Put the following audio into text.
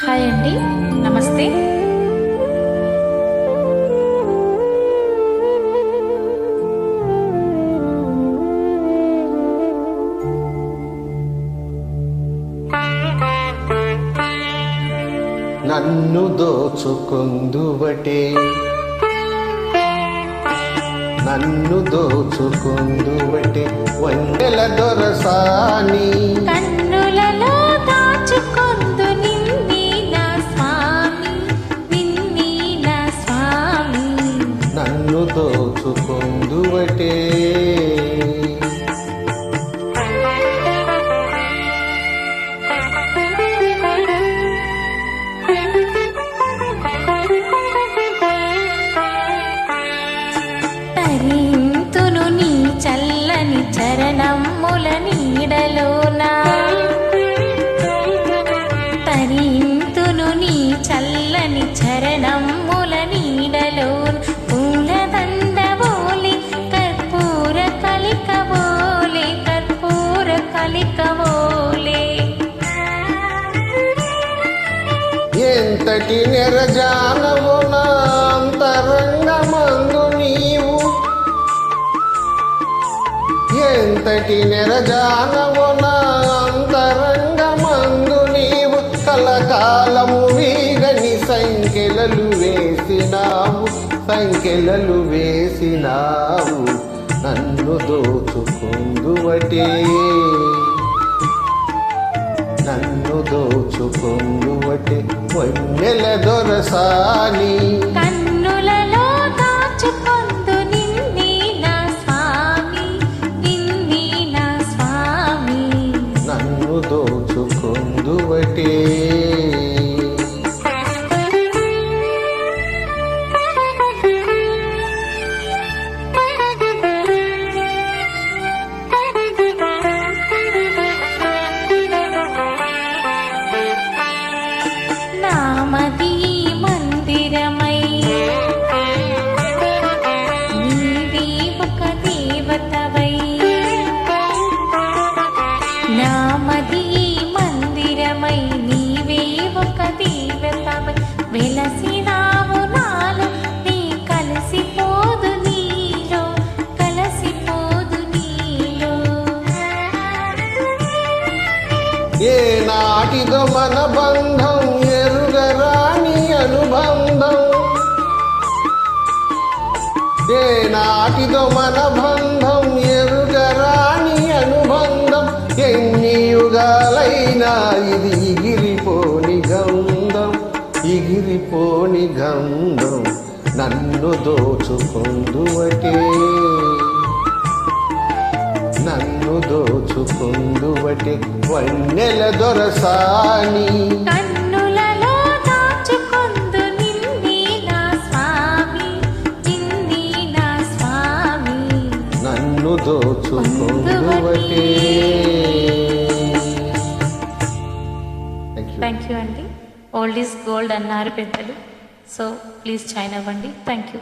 Hi అండి, నమస్తే. నన్ను దోచుకుందువటే వందెల దొరసాని కన్నులలో దాచుకొందు నిన్నీ నా స్వామి, నిన్నీ నా స్వామి. నన్ను దోచుకుందువటే తరింతును నీ చల్లని చరణముల నీడలోనా, తరింతును నీ చల్లని చరణముల నీడలోన. పూలదండబోలి కర్పూర కలికబోలే, కర్పూర కలికబోలే. ఎంతటి నెరజానవు నా అంతరంగమందు నీవు, ఎంతటి నెరజానవు నా అంతరంగమందు నీవు. కలకాలము వీగని సంఖ్యలలు వేసినావు. నన్ను దోచుకుందువటే వన్నెల దొరసాని. కన్నులలో దాచుకొందు నిన్నీ నా స్వామి, నిన్నీ నా స్వామి. నన్ను దోచుకుందువటే నామది మందిరమై నీవే ఒక దేవతవై, నామది మందిరమై నీవే ఒక దేవతవై. వెలసినావు నాలో నీ కలిసిపోదు నీలో, కలిసిపోదు నీలో. ఏ నాటిదో మన బంధం ఎరుగరాని అనుబంధం, ఏ నాటిదో మన బంధం ఎరుగరాని అనుబంధం. ఎన్ని యుగాలైనా ఇది ఎగిరిపోని గంధం. నన్ను దోచుకుందువటే వన్నెల దొరసాని. కన్నులలో దాచుకొందు నిన్నీ నా స్వామి, నిన్నీ నా స్వామి. నన్ను దోచుకుందువటే. థ్యాంక్ యూ అండి. ఓల్డ్ ఈజ్ గోల్డ్ అన్నారు పెద్దలు. సో ప్లీజ్ జాయిన్ అవ్వండి. Thank you.